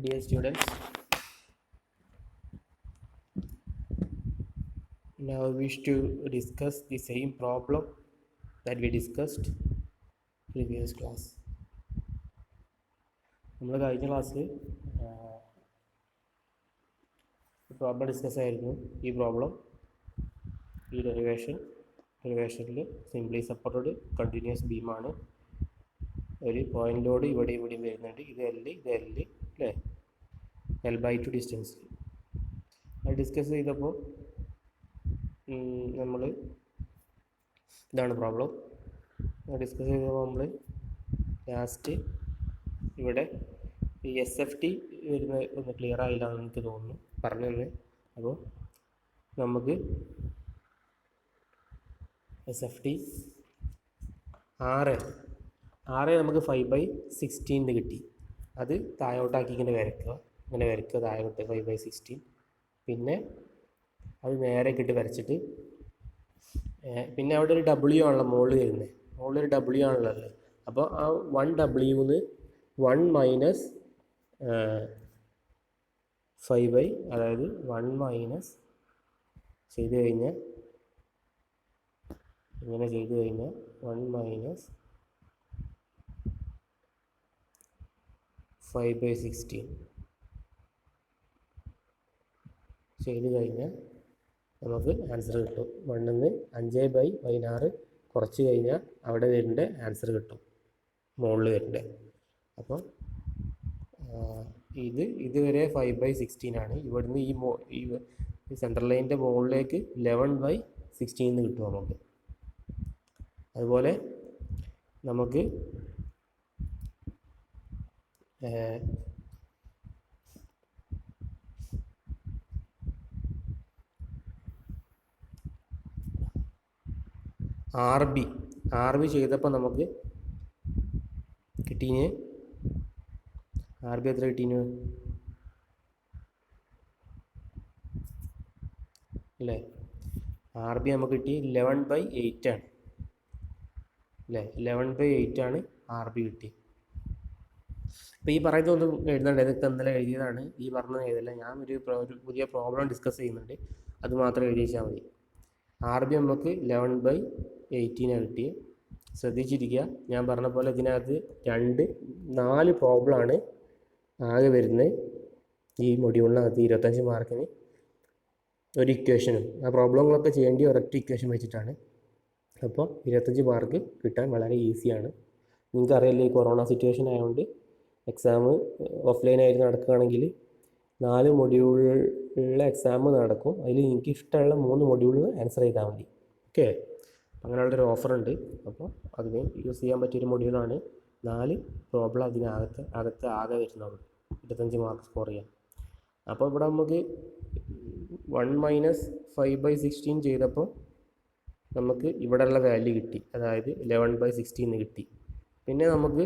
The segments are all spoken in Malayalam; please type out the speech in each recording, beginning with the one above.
Dear students, now we wish to discuss the same problem that we discussed previous class. നമ്മൾ കഴിഞ്ഞ ക്ലാസ്സിൽ പ്രോബ്ലം ഡിസ്കസ് ആയിരുന്നു. ഈ പ്രോബ്ലം ഈ ഡെറിവേഷനിൽ സിംപ്ലി സപ്പോർട്ടഡ് കണ്ടിന്യൂസ് ബീമാണ്. ഒരു പോയിന്റ് ലോഡ് ഇവിടെയും വരുന്നുണ്ട്. ഇത് L അല്ലേ, L/2 ഡിസ്റ്റൻസ്. അത് ഡിസ്കസ് ചെയ്തപ്പോൾ നമ്മൾ ഇതാണ് പ്രോബ്ലം ഡിസ്കസ് ചെയ്തപ്പോൾ നമ്മൾ ലാസ്റ്റ് ഇവിടെ ഈ SFT വരുന്ന ഒന്ന് ക്ലിയർ ആയില്ല എന്ന് എനിക്ക് തോന്നുന്നു പറഞ്ഞു തന്നെ. അപ്പോൾ നമുക്ക് SFT ആറ് നമുക്ക് 5/16 കിട്ടി. അത് താഴോട്ടാക്കി ഇങ്ങനെ വരയ്ക്കുക താഴോട്ട് 5/16. പിന്നെ അത് നേരെ ഇട്ട് വരച്ചിട്ട് പിന്നെ അവിടെ ഒരു W ആണല്ലോ മുകളിൽ വരുന്നത്. മുകളിൽ ഒരു W ആണല്ലോ. അപ്പോൾ ആ 1W 1 മൈനസ് 5 അതായത് 1 മൈനസ് ചെയ്ത് കഴിഞ്ഞാൽ ഇങ്ങനെ ചെയ്ത് കഴിഞ്ഞാൽ 1 മൈനസ് 5/16 ചെയ്ത് കഴിഞ്ഞാൽ നമുക്ക് ആൻസർ കിട്ടും. 1 5/16 കുറച്ച് കഴിഞ്ഞാൽ അവിടെ വരുന്ന ആൻസർ കിട്ടും, മുകളിൽ വരുന്നുണ്ട്. അപ്പോൾ ഇതുവരെ 5/16 ആണ്. ഇവിടുന്ന് ഈ സെൻട്രൽ ലൈനിൻ്റെ മുകളിലേക്ക് 11/16 കിട്ടും നമുക്ക്. അതുപോലെ നമുക്ക് RB ചെയ്തപ്പോൾ നമുക്ക് കിട്ടീന് RB എത്ര കിട്ടീന് അല്ലേ? RB നമുക്ക് കിട്ടി 11/8 ആണ് അല്ലേ? 11/8 ആണ് RB കിട്ടി. അപ്പോൾ ഈ പറയുന്നതൊന്നും എഴുതണ്ട, ഇതൊക്കെ ഇന്നലെ എഴുതിയതാണ്. ഈ പറഞ്ഞത് എഴുതല്ല. ഞാൻ ഒരു പുതിയ പ്രോബ്ലം ഡിസ്കസ് ചെയ്യുന്നുണ്ട്, അത് മാത്രം എഴുതി വെച്ചാൽ മതി. RB നമുക്ക് 11/18 കിട്ടിയത്. ശ്രദ്ധിച്ചിരിക്കുക, ഞാൻ പറഞ്ഞ പോലെ ഇതിനകത്ത് 4 പ്രോബ്ലമാണ് ആകെ വരുന്നത് ഈ മൊഡ്യൂളിനകത്ത്. 25 മാർക്കിന് ഒരു ഇക്വേഷനും. ആ പ്രോബ്ലങ്ങളൊക്കെ ചെയ്യേണ്ടി ഒരൊറ്റ ഇക്വേഷൻ വെച്ചിട്ടാണ്. അപ്പോൾ 25 മാർക്ക് കിട്ടാൻ വളരെ ഈസിയാണ്. നിങ്ങൾക്കറിയില്ല, ഈ കൊറോണ സിറ്റുവേഷൻ ആയതുകൊണ്ട് എക്സാം ഓഫ്ലൈനായിട്ട് നടക്കുകയാണെങ്കിൽ 4 മൊഡ്യൂളിലെ എക്സാം നടക്കും. അതിൽ എനിക്ക് ഇഷ്ടമുള്ള 3 മൊഡ്യൂളിൽ ആൻസർ ചെയ്താൽ മതി. ഓക്കെ, അങ്ങനെയുള്ളൊരു ഓഫറുണ്ട്. അപ്പോൾ അതിന് യൂസ് ചെയ്യാൻ പറ്റിയൊരു മൊഡ്യൂളാണ്. 4 പ്രോബ്ലം അതിനകത്ത് ആകെ വരുന്നുള്ളൂ 25 മാർക്ക് സ്കോർ ചെയ്യാം. അപ്പോൾ ഇവിടെ നമുക്ക് 1 മൈനസ് 5/16 ചെയ്തപ്പോൾ നമുക്ക് ഇവിടെയുള്ള വാല്യൂ കിട്ടി, അതായത് 11/16 കിട്ടി. പിന്നെ നമുക്ക്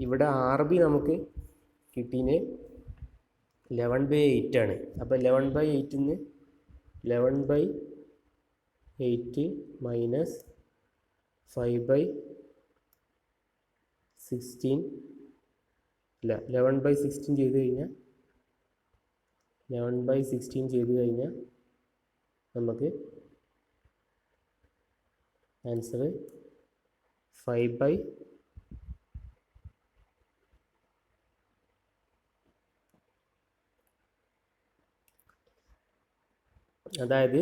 ഇവിടെ RB നമുക്ക് കിട്ടീന് 11/8 ആണ്. അപ്പോൾ 11/8 11/8 മൈനസ് 5/16 അല്ല 11/16 ചെയ്ത് കഴിഞ്ഞാൽ 11/16 ചെയ്ത് കഴിഞ്ഞാൽ നമുക്ക് ആൻസർ 5 അതായത്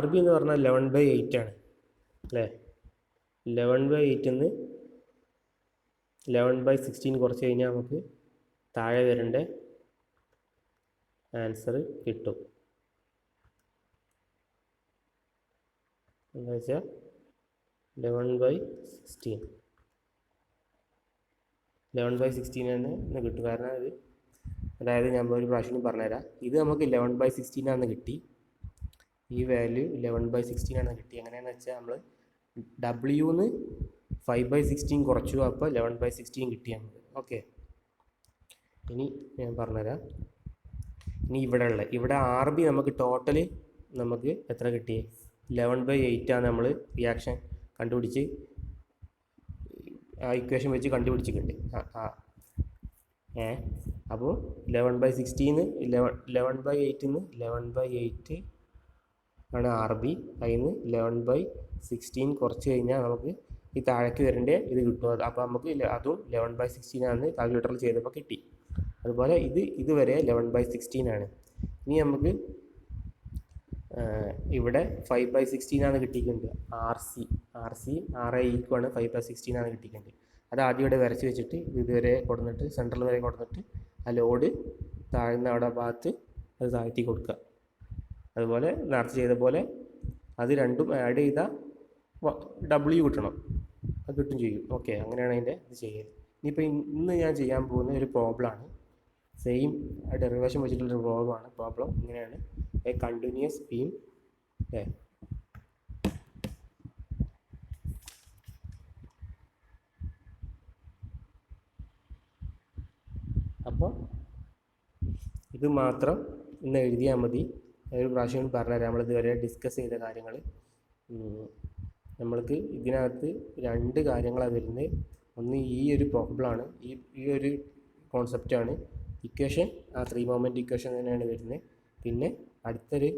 RB എന്ന് പറഞ്ഞാൽ 11/8 ആണ് അല്ലേ? 11/8 11/16 കുറച്ച് കഴിഞ്ഞാൽ നമുക്ക് താഴെ വരേണ്ട ആൻസർ കിട്ടും. എന്താ വെച്ചാൽ 11/16 തന്നെ കിട്ടും. കാരണം അതായത് ഞാൻ ഒരു പ്രാവശ്യം പറഞ്ഞുതരാം. ഇത് നമുക്ക് 11/16 ആണെന്ന് കിട്ടി. ഈ വാല്യൂ 11/16 ആണെന്ന് കിട്ടി. എങ്ങനെയാണെന്ന് വെച്ചാൽ നമ്മൾ W 5/16 കുറച്ചു, അപ്പോൾ 11/16 കിട്ടി നമുക്ക്. ഓക്കെ, ഇനി ഞാൻ പറഞ്ഞുതരാം. ഇനി ഇവിടെ RB നമുക്ക് ടോട്ടൽ നമുക്ക് എത്ര കിട്ടി? 11/8 ആണ് നമ്മൾ റിയാക്ഷൻ കണ്ടുപിടിച്ച് ആ ഇക്വേഷൻ വെച്ച് കണ്ടുപിടിച്ചിട്ടുണ്ട്. അപ്പോൾ 11/16 11/8 11/8 ആണ് RB. അതിൽ നിന്ന് 11/16 കുറച്ച് കഴിഞ്ഞാൽ നമുക്ക് ഈ താഴേക്ക് വരേണ്ട ഇത് കിട്ടും. അപ്പോൾ നമുക്ക് അതും 11/16 ആണ് കാൽക്കുലേറ്ററിൽ ചെയ്തപ്പോൾ കിട്ടി. അതുപോലെ ഇതുവരെ 11/16 ആണ്. ഇനി നമുക്ക് ഇവിടെ 5/16 ആണ് കിട്ടിയിട്ടുണ്ട്. RA ഈക്വാണ് 5/16 ആണ് കിട്ടിയിട്ടുണ്ട്. അത് ആദ്യം ഇവിടെ വരച്ച് വെച്ചിട്ട് ഇതുവരെ കൊടുത്തിട്ട് സെൻട്രൽ വരെ കൊടുത്തിട്ട് ആ ലോഡ് താഴ്ന്ന അവിടെ ഭാഗത്ത് അത് താഴ്ത്തി കൊടുക്കുക. അതുപോലെ നേരത്തെ ചെയ്ത പോലെ അത് രണ്ടും ആഡ് ചെയ്താൽ W കിട്ടണം. അത് കിട്ടും ചെയ്യും. ഓക്കെ, അങ്ങനെയാണ് അതിൻ്റെ ഇത് ചെയ്യുന്നത്. ഇനിയിപ്പോൾ ഇന്ന് ഞാൻ ചെയ്യാൻ പോകുന്ന ഒരു പ്രോബ്ലമാണ്. സെയിം ഡെറിവേഷൻ വെച്ചിട്ടുള്ളൊരു പ്രോബ്ലമാണ്. പ്രോബ്ലം ഇങ്ങനെയാണ്: എ കണ്ടിന്യൂസ് ബീം അപ്പോൾ ഇത് മാത്രം ഇന്ന് എഴുതിയാൽ മതി. ഒരു പ്രാവശ്യം പറഞ്ഞുതരാം. നമ്മളിതുവരെ ഡിസ്കസ് ചെയ്ത കാര്യങ്ങൾ. നമ്മൾക്ക് ഇതിനകത്ത് രണ്ട് കാര്യങ്ങളാണ് വരുന്നത്. ഒന്ന് ഈ ഒരു പ്രോബ്ലമാണ്, ഈ ഒരു കോൺസെപ്റ്റാണ്. ഇക്വേഷൻ ആ 3 മൊമെൻ്റ് ഇക്വേഷൻ തന്നെയാണ് വരുന്നത്. പിന്നെ അടുത്തൊരു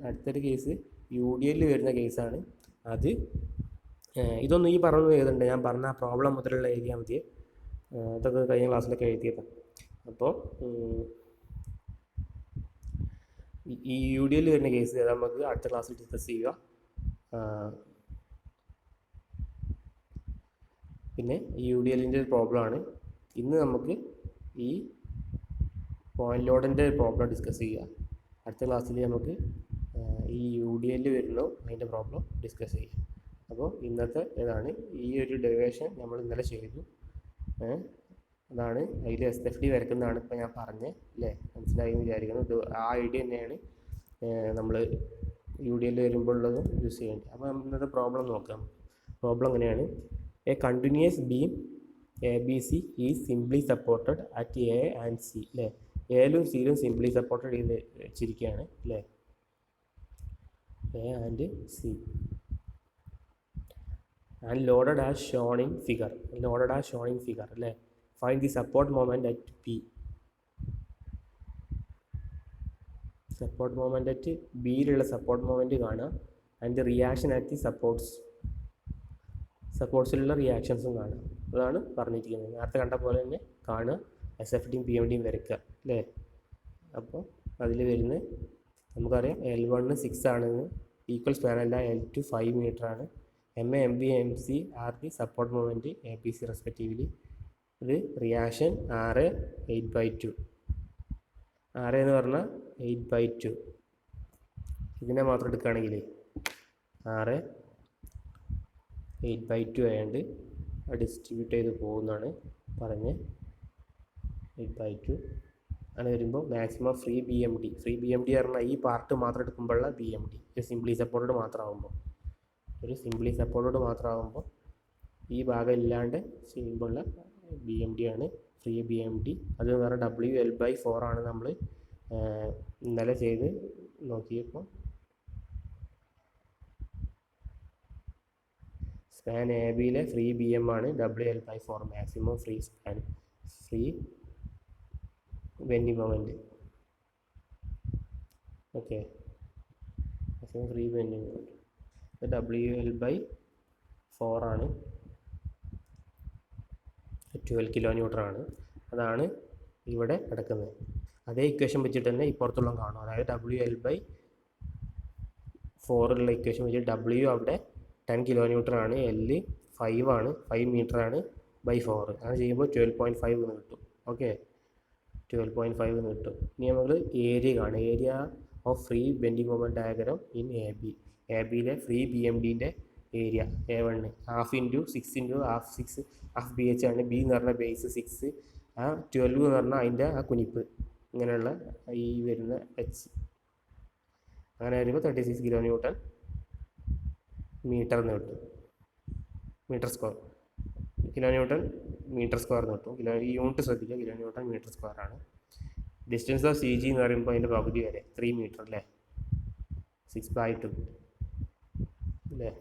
അടുത്തൊരു കേസ് UDL വരുന്ന കേസാണ്. അത് ഇതൊന്നും ഈ പറഞ്ഞത് എഴുതണ്ട, ഞാൻ പറഞ്ഞ ആ പ്രോബ്ലം മുതലുള്ള എഴുതിയാൽ മതി. ഇതൊക്കെ കഴിഞ്ഞ ക്ലാസ്സിലൊക്കെ എഴുതിയതാണ്. അപ്പോൾ ഈ UDL വരുന്ന കേസ് നമുക്ക് അടുത്ത ക്ലാസ്സിൽ ഡിസ്കസ് ചെയ്യുക. പിന്നെ ഈ UDLൻ്റെ ഒരു പ്രോബ്ലമാണ്. ഇന്ന് നമുക്ക് ഈ പോയിന്റ് ലോഡിൻ്റെ പ്രോബ്ലം ഡിസ്കസ് ചെയ്യുക. അടുത്ത ക്ലാസ്സിൽ നമുക്ക് ഈ UDL വരുന്നോ അതിൻ്റെ പ്രോബ്ലം ഡിസ്കസ് ചെയ്യാം. അപ്പോൾ ഇന്നത്തെ ഇതാണ്. ഈ ഒരു ഡെറിവേഷൻ നമ്മൾ ഇന്നലെ ചെയ്തു. അതാണ് അതിൽ SFD വരക്കുന്നതാണ് ഇപ്പോൾ ഞാൻ പറഞ്ഞത് അല്ലേ? മനസ്സിലായി എന്ന് വിചാരിക്കുന്നു. ഇത് ആ ഐഡിയ തന്നെയാണ് നമ്മൾ UDL വരുമ്പോൾ ഉള്ളതും യൂസ് ചെയ്യേണ്ടത്. അപ്പോൾ ഇന്നത്തെ പ്രോബ്ലം നോക്കാം. പ്രോബ്ലം എങ്ങനെയാണ്: A continuous beam ABC is simply supported at A and C. അല്ലേ? എയിലും സിയിലും സിംപ്ലി സപ്പോർട്ടഡ് ചെയ്ത് വെച്ചിരിക്കുകയാണ് അല്ലേ? A and C and loaded as shown in figure. അല്ലേ? Find the support moment at P. Support moment at ബിയിലുള്ള സപ്പോർട്ട് മൊമെൻ്റ് കാണുക. ആൻഡ് റിയാക്ഷൻ അറ്റ് ദി സപ്പോർട്ട്സിലുള്ള റിയാക്ഷൻസും കാണുക. അതാണ് പറഞ്ഞിരിക്കുന്നത്. നേരത്തെ കണ്ട പോലെ തന്നെ കാണുക. SFDയും PMDയും വരയ്ക്കുക അല്ലേ? അപ്പോൾ അതിൽ വരുന്ന നമുക്കറിയാം L1 6 ആണെന്ന്, ഈക്വൽ സ്പാൻ അല്ല. L2 5 മീറ്റർ ആണ്. MA MB MC are the support moment ABC respectively. ഇത് റിയാക്ഷൻ RA 8/2. RA എന്ന് പറഞ്ഞാൽ 8/2. ഇതിനെ മാത്രം എടുക്കുകയാണെങ്കിൽ RA 8/2 ആയതുകൊണ്ട് ഡിസ്ട്രിബ്യൂട്ട് ചെയ്ത് പോകുന്നതാണ് പറഞ്ഞ്. 8/2 അങ്ങനെ വരുമ്പോൾ മാക്സിമം ഫ്രീ BMD പറഞ്ഞാൽ ഈ പാർട്ട് മാത്രം എടുക്കുമ്പോഴുള്ള BMD. ഒരു സിംപ്ലി സപ്പോർട്ടഡ് മാത്രമാകുമ്പോൾ ഈ ഭാഗം ഇല്ലാണ്ട് ചെയ്യുമ്പോഴുള്ള BMD ആണ് ഫ്രീ BMD. അത് എന്ന് പറഞ്ഞാൽ WL/4 ആണ്. നമ്മൾ ഇന്നലെ ചെയ്ത് നോക്കിയപ്പോൾ സ്പാൻ ABയിലെ ഫ്രീ BM ആണ് WL/4, maximum free bending moment. Okay, maximum free bending moment WL/4 ആണ്. 12 kN ആണ്. അതാണ് ഇവിടെ കിടക്കുന്നത്. അതേ ഇക്വേഷൻ വെച്ചിട്ട് തന്നെ ഇപ്പുറത്തുള്ള കാണും. അതായത് WL/4 ഉള്ള ഇക്വേഷൻ വെച്ചിട്ട് W അവിടെ 10 kN ആണ്. L 5 ആണ്, 5 മീറ്റർ ആണ് /4. അങ്ങനെ ചെയ്യുമ്പോൾ 12.5 എന്ന് കിട്ടും. ഓക്കെ, 12.5 എന്ന് കിട്ടും. ഇനി നമ്മൾ ഏരിയ കാണും. Area of free bending moment diagram in ABയിലെ ഫ്രീ BMDൻ്റെ ഏരിയ A1 ½ × 6 × ½ BH ആണ്. B എന്ന് പറഞ്ഞാൽ ബേസ് 6, ആ 12 എന്ന് പറഞ്ഞാൽ അതിൻ്റെ ആ കുനിപ്പ്, ഇങ്ങനെയുള്ള ഈ വരുന്ന H. അങ്ങനെ വരുമ്പോൾ 36 kN മീറ്റർ എന്ന് കിട്ടും. Metre square kN metre square എന്ന് കിട്ടും. യൂണിറ്റ് ശ്രദ്ധിക്കുക, kN മീറ്റർ സ്ക്വയർ ആണ്. ഡിസ്റ്റൻസ് ഓഫ് CG എന്ന് പറയുമ്പോൾ അതിൻ്റെ പകുതി വരെ 3 മീറ്റർ അല്ലേ? 6/2 അല്ലേ?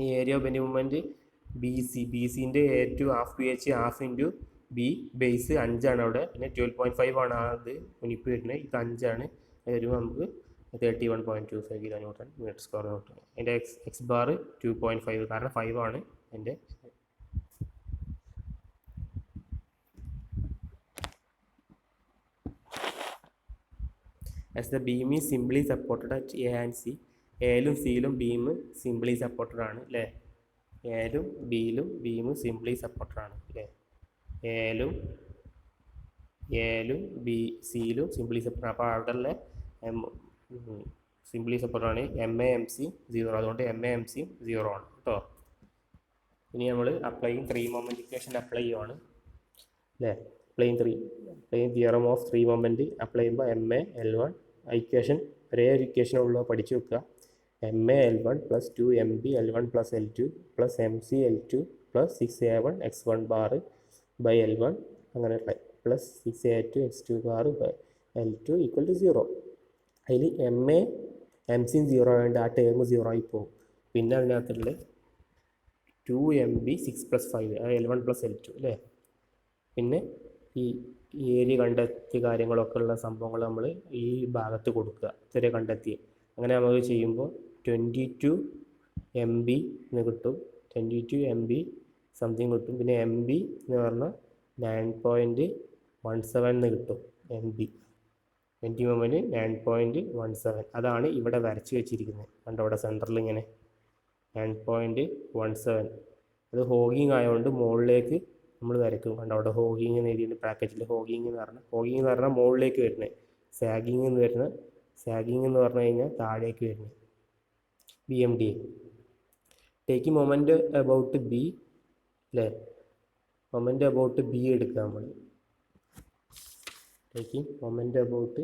ഈ ഏരിയ ഓഫ് ബെൻഡിങ് മൊമെൻറ്റ് BCൻ്റെ A2 ½ BH ½ × ബി ബേസ് 5 ആണ് അവിടെ, പിന്നെ 12.5 ആണ് അത് യൂണിറ്റ് വരുന്നത്, ഇത് 5 ആണ്. അത് വരുമ്പോൾ നമുക്ക് 31.25 കിലോ ന്യൂട്ടൺ മീറ്റർ സ്ക്വയർ കിട്ടും. എൻ്റെ എക്സ് ബാർ 2.5 കാരണം 5 ആണ് എൻ്റെ. As the beam is simply supported at A and C, എയിലും സിയിലും ബീം സിംപ്ലി സപ്പോർട്ടഡ് ആണ് അല്ലേ. എയിലും ബിയിലും ബീം സിംപ്ലി സപ്പോർട്ടഡ് ആണ് അല്ലേ. എയിലും ബി സിയിലും സിംപ്ലി സപ്പോർട്ട്. അപ്പോൾ അവിടെ സിംപ്ലി സപ്പോർട്ടാണ്. MA MC 0, അതുകൊണ്ട് MA MC 0 ആണ് കേട്ടോ. ഇനി നമ്മൾ ത്രീ മൊമെൻറ്റ് ഇക്വേഷൻ അപ്ലൈ ചെയ്യുവാണ് അല്ലേ. Theorem of three moment apply ചെയ്യുമ്പോൾ MA L1 ഇക്വേഷൻ ഒരേ ഒരു ഇക്വേഷൻ ഉള്ള പഠിച്ചു വെക്കുക. MA L1 + 2MB L1 + L2 + MC L2 + 6A1 X1 bar by L1 അങ്ങനെ plus 6A2 X2 bar by L2 = 0. അതിൽ MA MC 0 ആയതുകൊണ്ട് ആ ടേം 0 ആയി പോകും. പിന്നെ അതിനകത്തുള്ള 2MB 6 + 5 L1 + L2 അല്ലേ. പിന്നെ ഈ ഏരിയ കണ്ടെത്തിയ കാര്യങ്ങളൊക്കെ ഉള്ള സംഭവങ്ങൾ നമ്മൾ ഈ ഭാഗത്ത് കൊടുക്കുക, ഇത്ര കണ്ടെത്തി. അങ്ങനെ നമുക്ക് ചെയ്യുമ്പോൾ 22 MB എന്ന് കിട്ടും, 22 MB സംതിങ് കിട്ടും. പിന്നെ MB എന്ന് പറഞ്ഞാൽ 9.17 എന്ന് കിട്ടും. MB മൊമെൻറ്റ് 9.17, അതാണ് ഇവിടെ വരച്ച് വെച്ചിരിക്കുന്നത്. കണ്ടോ അവിടെ സെൻറ്ററിൽ ഇങ്ങനെ 9.17. അത് ഹോഗിങ് ആയതുകൊണ്ട് മുകളിലേക്ക് നമ്മൾ വരയ്ക്കും. കണ്ടോ അവിടെ ഹോഗിങ് എന്ന് എഴുതിയിട്ട് ബ്രാക്കറ്റിൽ. ഹോഗിങ് എന്ന് പറഞ്ഞാൽ മുകളിലേക്ക് വരുന്നത്. സാഗിങ് എന്ന് പറഞ്ഞു കഴിഞ്ഞാൽ താഴേക്ക് വരുന്നത്. BMD take moment about B അല്ലേ. മൊമെൻറ്റ് അബൌട്ട് ബി എടുക്കുക നമ്മൾ. ടേക്കിംഗ് മൊമെൻറ്റ് അബൌട്ട്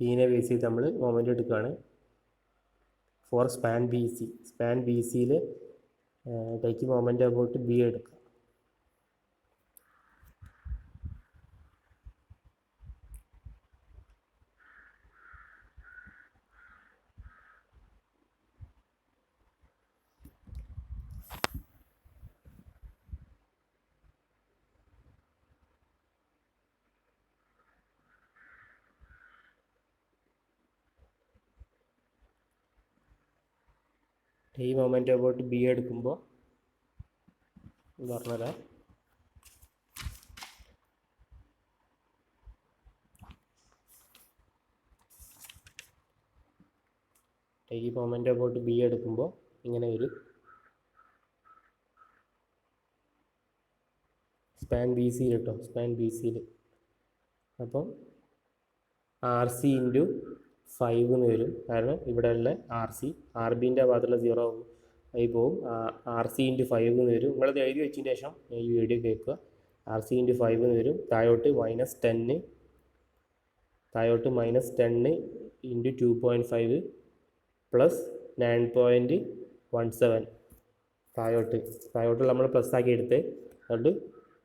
ബീനെ ബേസ് ചെയ്ത് നമ്മൾ മൊമെൻറ്റ് എടുക്കുകയാണ്. ഫോർ സ്പാൻ ബി സിയിൽ ടേക്കിംഗ് മൊമെൻറ്റ് അബൌട്ട് ബി എടുക്കുക. ഈ മൊമെൻറ്റ് അബൌട്ട് ബി എടുക്കുമ്പോൾ പറഞ്ഞുതരാം. ഈ മൊമെൻറ്റ് അബൌട്ട് ബി എടുക്കുമ്പോൾ ഇങ്ങനെ വരും. സ്പാൻ ബി സിയിൽ കേട്ടോ, സ്പാൻ ബി സിയിൽ. അപ്പം RC × 5 എന്ന് വരും. കാരണം ഇവിടെയുള്ള RBൻ്റെ ഭാഗത്തുള്ള 0 ആയി പോകും. RC × 5 എന്ന് വരും. നിങ്ങളത് എഴുതി വെച്ചതിന് ശേഷം ഈ വീഡിയോ കേൾക്കുക. RC × 5 എന്ന് വരും. താഴോട്ട് -10 × 2.5 + 9.17. താഴോട്ട് നമ്മൾ പ്ലസ് ആക്കി എടുത്ത് അതുകൊണ്ട്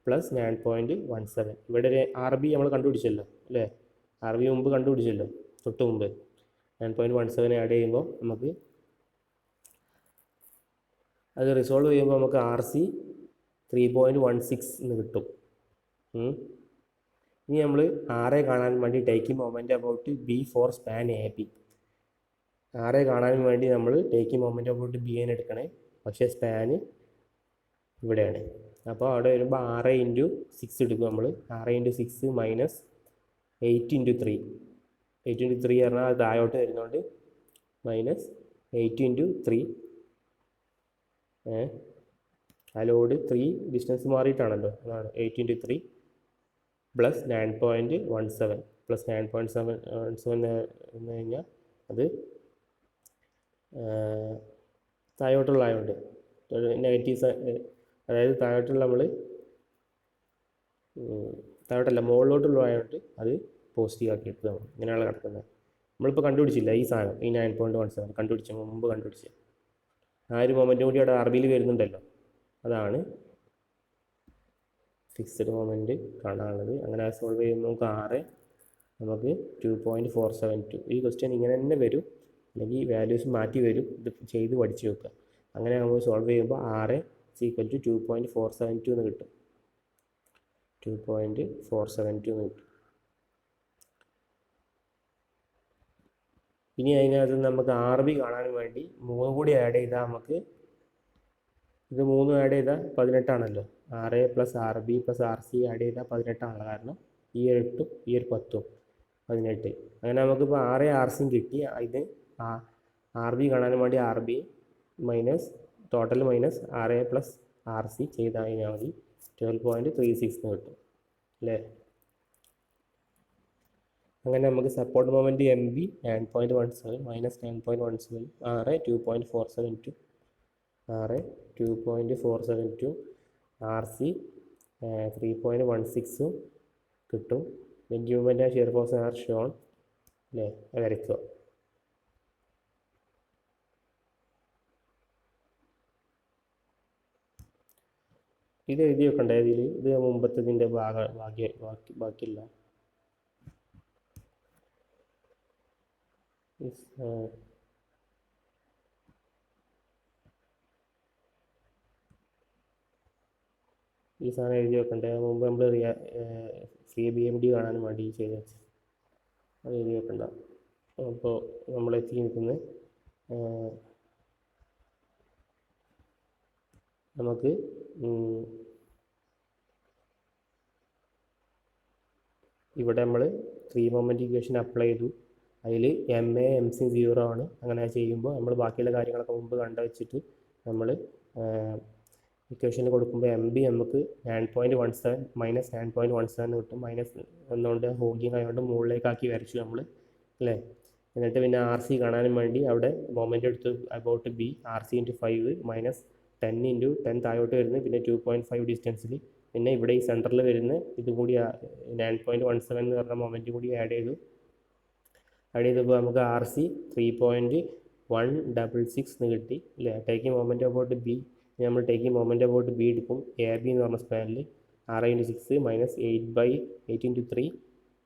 +9.17. ഇവിടെ ഒരു RB നമ്മൾ കണ്ടുപിടിച്ചല്ലോ അല്ലേ. RB മുമ്പ് കണ്ടുപിടിച്ചല്ലോ, തൊട്ട് മുമ്പ്. 9.17 ആഡ് ചെയ്യുമ്പോൾ നമുക്ക് അത് റിസോൾവ് ചെയ്യുമ്പോൾ നമുക്ക് RC 3.16 എന്ന് കിട്ടും. ഇനി നമ്മൾ RA കാണാൻ വേണ്ടി taking moment about B for span AB. RA കാണാൻ വേണ്ടി നമ്മൾ ടേക്കിംഗ് മൊമെൻറ്റ് അബൌട്ട് B നെ എടുക്കണേ, പക്ഷേ സ്പാന് ഇവിടെയാണ്. അപ്പോൾ അവിടെ വരുമ്പോൾ 6 × 6 എടുക്കും നമ്മൾ. 6 × 6 -8 × 3. 8 × 3 പറഞ്ഞാൽ അത് താഴോട്ട് വരുന്നതുകൊണ്ട് -8 × 3. ആ ലോഡ് 3 ഡിസ്റ്റൻസ് മാറിയിട്ടാണല്ലോ, അതാണ് 8 × 3 + 9.17 + 9.17 എന്ന് കഴിഞ്ഞാൽ അത് താഴോട്ടുള്ള ആയതുകൊണ്ട് നെഗറ്റീവ്, അതായത് താഴോട്ടുള്ള നമ്മൾ താഴോട്ടല്ല മുകളിലോട്ടുള്ള ആയതുകൊണ്ട് അത് പോസിറ്റീവ് ആക്കി എടുത്ത് നമ്മൾ ഇങ്ങനെയാണ് കിടക്കുന്നത്. നമ്മളിപ്പോൾ കണ്ടുപിടിച്ചില്ല ഈ സാധനം, ഈ 9.17 കണ്ടുപിടിച്ച മുമ്പ് കണ്ടുപിടിച്ച ആ ഒരു മൊമെൻറ്റും കൂടി അവിടെ RBയിൽ വരുന്നുണ്ടല്ലോ, അതാണ് ഫിക്സഡ് മൊമെൻറ്റ് കാണാനുള്ളത്. അങ്ങനെ സോൾവ് ചെയ്യുമ്പോൾ നമുക്ക് 2.472. ഈ ക്വസ്റ്റ്യൻ ഇങ്ങനെ തന്നെ വരും, അല്ലെങ്കിൽ വാല്യൂസ് മാറ്റി വരും. ഇത് ചെയ്ത് പഠിച്ചു വെക്കുക. അങ്ങനെ നമ്മൾ സോൾവ് ചെയ്യുമ്പോൾ ഈക്വൽ ടു 2.472 എന്ന് കിട്ടും. 2.472 എന്ന് കിട്ടും. ഇനി അതിനകത്ത് നമുക്ക് ആർ ബി കാണാൻ വേണ്ടി 3 കൂടി ആഡ് ചെയ്താൽ നമുക്ക് ഇത് 3 ആഡ് ചെയ്താൽ 18 6 plus R B plus R C add ചെയ്താൽ 18 കാരണം ഈ 8ഉം ഈ 10ഉം 18. അങ്ങനെ നമുക്കിപ്പോൾ 6 ആർ സിയും കിട്ടി. ഇത് ആർ ബി കാണാൻ വേണ്ടി R B minus total minus 6 plus R C ചെയ്താൽ കഴിഞ്ഞാൽ മതി 12.36 എന്ന് കിട്ടും അല്ലേ. അങ്ങനെ നമുക്ക് support moment M B 9.17 minus 9.17 6 2.472 6 2.472 R C 3.16 കിട്ടും. Bend movement and shear force are shown അല്ലേ. അത് വരയ്ക്കുക. ഇത് എഴുതി വെക്കണ്ടേ ഇതിൽ? ഇത് മുമ്പത്തതിൻ്റെ ബാക്കിയില്ല. ഈ സാധനം എഴുതി വെക്കണ്ടേ? മുമ്പ് നമ്മൾ ഫ്രീ ബി എം ഡി കാണാൻ വേണ്ടി ചെയ്ത് വെച്ച് അത് എഴുതി വെക്കണ്ട. അപ്പോൾ നമ്മൾ എത്തി നിൽക്കുന്നത് നമുക്ക് ഇവിടെ നമ്മൾ 3 മൊമെൻറ്റ് ഇക്വേഷൻ അപ്ലൈ ചെയ്തു. അതിൽ എം എ എം സി 0 ആണ്. അങ്ങനെ ചെയ്യുമ്പോൾ നമ്മൾ ബാക്കിയുള്ള കാര്യങ്ങളൊക്കെ മുമ്പ് കണ്ടു വെച്ചിട്ട് നമ്മൾ ഇക്വേഷനിൽ കൊടുക്കുമ്പോൾ എം ബി നമുക്ക് 9.17 മൈനസ് 9.17 കിട്ടും. മൈനസ് എന്നുകൊണ്ട് ഹോഗിങ് ആയതുകൊണ്ട് മുകളിലേക്കാക്കി വരച്ചു നമ്മൾ അല്ലേ. എന്നിട്ട് പിന്നെ ആർ സി കാണാനും വേണ്ടി അവിടെ മൊമെൻ്റ് എടുത്ത് about B R C into 5 minus 10 into 10 താഴോട്ട് വരുന്നത് പിന്നെ 2.5 ഡിസ്റ്റൻസിൽ പിന്നെ ഇവിടെ ഈ സെൻറ്ററിൽ വരുന്ന ഇതും കൂടി 9.17 എന്ന് പറഞ്ഞ മൊമെൻറ്റ് കൂടി ആഡ് ചെയ്തപ്പോൾ നമുക്ക് ആർ സി 3.166 എന്ന് കിട്ടി അല്ലേ. ടേക്കിംഗ് മൊമെൻറ്റ് അബൌട്ട് ബി നമ്മൾ ടേക്കിംഗ് മൊമെൻറ്റ് അബൌട്ട് ബി എടുക്കും. എ ബി എന്ന് പറഞ്ഞ സ്പാനിൽ 6 × 6 മൈനസ് 8/8 × 3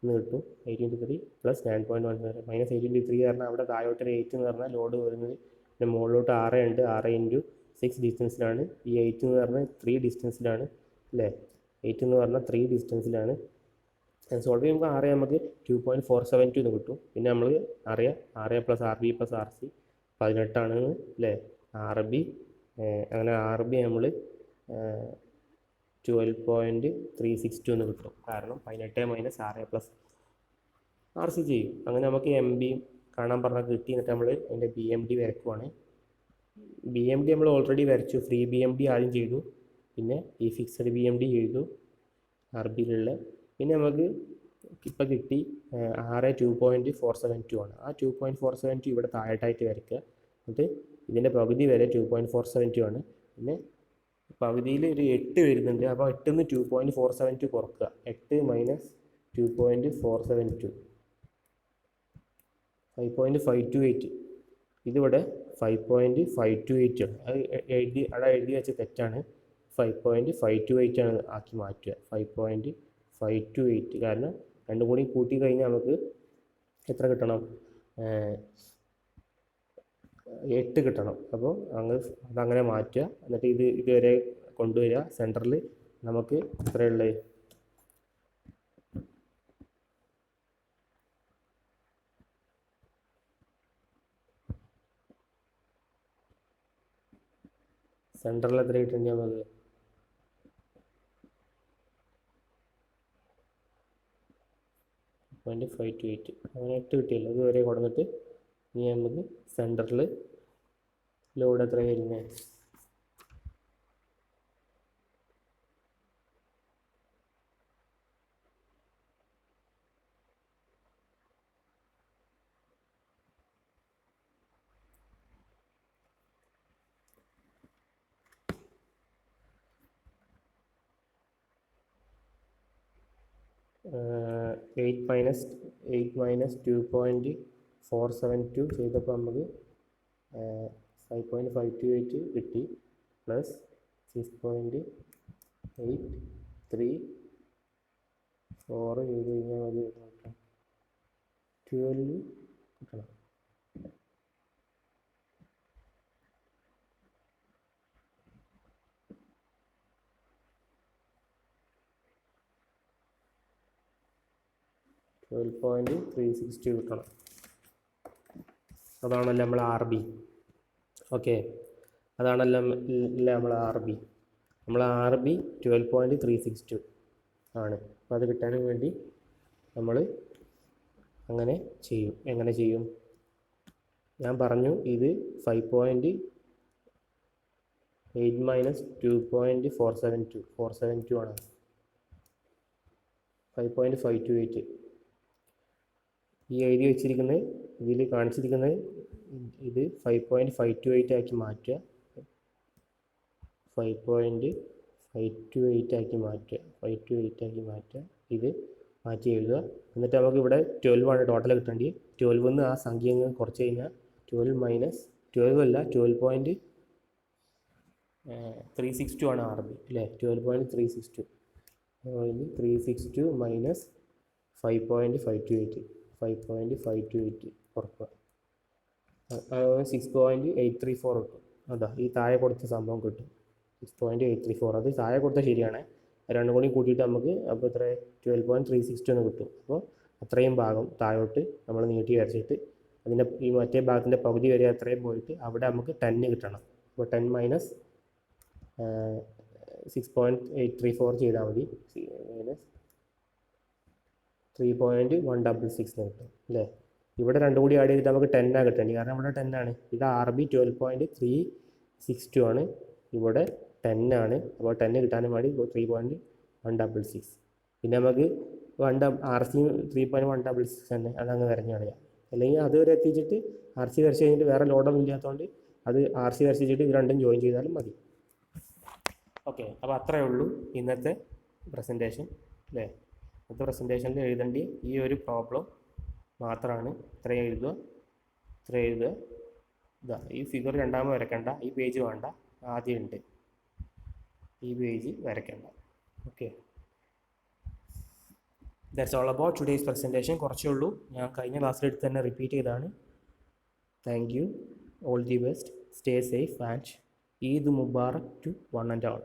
എന്ന് കിട്ടും. 8 × 3 പ്ലസ് 9.17 മൈനസ് 8 × 3 കാരണം അവിടെ താഴോട്ട് 8 എന്ന് പറഞ്ഞാൽ ലോഡ് വരുന്നത് പിന്നെ മുകളിലോട്ട് 6 ഉണ്ട്. 6 × 6 ഡിസ്റ്റൻസിലാണ്. ഈ 8 എന്ന് പറഞ്ഞാൽ 3 ഡിസ്റ്റൻസിലാണ് അല്ലേ. 8 എന്ന് പറഞ്ഞാൽ 3 ഡിസ്റ്റൻസിലാണ്. സോൾവ് ചെയ്യുമ്പോൾ 6 നമുക്ക് 2.472 എന്ന് കിട്ടും. പിന്നെ നമ്മൾ അറിയാം 6 plus R B plus R C 18 അല്ലേ. ആർ ബി അങ്ങനെ ആർ ബി നമ്മൾ 12.362 എന്ന് കിട്ടും. കാരണം 18 മൈനസ് 6 പ്ലസ് ആർ സി ചെയ്യും. അങ്ങനെ നമുക്ക് എം ബി കാണാൻ പറഞ്ഞാൽ കിട്ടി. എന്നിട്ട് നമ്മൾ അതിൻ്റെ ബി എം ഡി വരക്കുവാണ്. ബി എം ഡി നമ്മൾ ഓൾറെഡി വരച്ചു. ഫ്രീ ബി എം ഡി ആദ്യം ചെയ്തു. പിന്നെ ഈ ഫിക്സഡ് ബി എം ഡി ചെയ്തു ആർ ബിയിലുള്ള. പിന്നെ നമുക്ക് ഇപ്പോൾ കിട്ടി 6 2.472 ആണ്. ആ 2.472 ഇവിടെ താഴോട്ടായിട്ട് വരയ്ക്കുക. എന്നിട്ട് ഇതിൻ്റെ പകുതി വരെ 2.472 ആണ്. പിന്നെ പകുതിയിൽ ഒരു 8 വരുന്നുണ്ട്. അപ്പോൾ 8 നിന്ന് 2.472 കുറക്കുക. 8 മൈനസ് 2.472 5.528. ഇതിവിടെ 5.528 ആണ്. അത് എഴുതി വെച്ച തെറ്റാണ്. 5.528 ആണ് ആക്കി മാറ്റുക. 5.528 കാരണം രണ്ടും കൂടി കൂട്ടി കഴിഞ്ഞാൽ നമുക്ക് എത്ര കിട്ടണം? 8 കിട്ടണം. അപ്പോൾ അതങ്ങനെ മാറ്റുക. എന്നിട്ട് ഇതുവരെ കൊണ്ടുവരിക. സെൻറ്ററിൽ നമുക്ക് എത്രയുള്ളത്? സെൻറ്ററിൽ എത്ര കിട്ടേണ്ടി നമുക്ക്? 5.528 അങ്ങനെ 8 കിട്ടിയല്ലോ. ഇതുവരെ കൊടുത്തിട്ട് ഇനി നമുക്ക് സെൻറ്ററിൽ ലോഡ് എത്ര വരുന്നത്? എയ്റ്റ് മൈനസ് 2.472 ചെയ്തപ്പോൾ നമുക്ക് 5.528 കിട്ടി. പ്ലസ് 6.834 ചെയ്ത് കഴിഞ്ഞാൽ മതി 12 കിട്ടണം. 12.362 കിട്ടണം. അതാണല്ലോ നമ്മൾ ആർ ബി. ഓക്കെ, അതാണല്ലോ നമ്മൾ ആർ ബി. നമ്മൾ ആർ ബി 12.362 ആണ്. അപ്പോൾ അത് കിട്ടാൻ വേണ്ടി നമ്മൾ അങ്ങനെ ചെയ്യും. എങ്ങനെ ചെയ്യും? ഞാൻ പറഞ്ഞു ഇത് 5.8 മൈനസ് 2.472 ആണ്. 5.528 ഈ എഴുതി വെച്ചിരിക്കുന്നത്, ഇതിൽ കാണിച്ചിരിക്കുന്നത് ഇത് 5.528 ആക്കി മാറ്റുക. 5.528 ആക്കി മാറ്റുക. 528 ആക്കി മാറ്റുക. ഇത് മാറ്റി എഴുതുക. എന്നിട്ട് നമുക്ക് ഇവിടെ 12 ആണ് ടോട്ടൽ കിട്ടേണ്ടത്. 12 നിന്ന് ആ സംഖ്യ കുറച്ച് കഴിഞ്ഞാൽ 12 മൈനസ് 12 അല്ല 12.362 ആണ് ആർ ബി അല്ലേ. 12.362 മൈനസ് 5.528 കുറക്കുക. 6.834 കിട്ടും. അതാ ഈ താഴെ കൊടുത്ത സംഭവം കിട്ടും. 6.834. അത് താഴെ കൊടുത്താൽ ശരിയാണ്. രണ്ടും കൂടി കൂട്ടിയിട്ട് നമുക്ക് അപ്പോൾ എത്ര 12.362 എന്ന് കിട്ടും. അപ്പോൾ അത്രയും ഭാഗം താഴോട്ട് നമ്മൾ നീട്ടി വരച്ചിട്ട് അതിൻ്റെ ഈ മറ്റേ ഭാഗത്തിൻ്റെ പകുതി വരെ അത്രയും പോയിട്ട് അവിടെ നമുക്ക് 10 കിട്ടണം. അപ്പോൾ 10 മൈനസ് 6.834 ചെയ്താൽ മതി. മൈനസ് 3.166 എന്ന് കിട്ടും അല്ലേ. ഇവിടെ രണ്ടും കൂടി ആഡ് ചെയ്തിട്ട് നമുക്ക് 10 ആണ് കിട്ടേണ്ടത്. കാരണം ഇവിടെ 10 ആണ്. ഇത് ആർ ബി 12.362 ആണ്. ഇവിടെ 10 ആണ്. അപ്പോൾ 10 കിട്ടാനും വേണ്ടി 3.166. പിന്നെ നമുക്ക് ആർ സി 3.166 തന്നെ അതങ്ങ് വരഞ്ഞ് കളയാം. അല്ലെങ്കിൽ അതുവരെ എത്തിച്ചിട്ട് ആർ സി വരച്ച് കഴിഞ്ഞിട്ട് വേറെ ലോഡൊന്നും ഇല്ലാത്തതുകൊണ്ട് അത് ആർ സി വരച്ചിട്ട് ഇത് രണ്ടും ജോയിൻ ചെയ്താലും മതി. ഓക്കെ, അപ്പോൾ അത്രയേ ഉള്ളൂ ഇന്നത്തെ പ്രസൻറ്റേഷൻ അല്ലേ. ഇന്നത്തെ പ്രസൻറ്റേഷനിൽ എഴുതേണ്ട ഈ ഒരു പ്രോബ്ലം മാത്രമാണ്. ഇത്രയും എഴുതുക. ഇതാ ഈ ഫിഗർ രണ്ടാമത് വരയ്ക്കണ്ട. ഈ പേജ് വേണ്ട, ആദ്യം ഉണ്ട്. ഈ പേജ് വരയ്ക്കണ്ട. Okay, that's all about today's presentation. കുറച്ചേ ഉള്ളൂ. ഞാൻ കഴിഞ്ഞ ക്ലാസ്സിൽ എടുത്ത് തന്നെ റിപ്പീറ്റ് ചെയ്തതാണ്. Thank you. All the best. Stay safe and Eid Mubarak to one and all.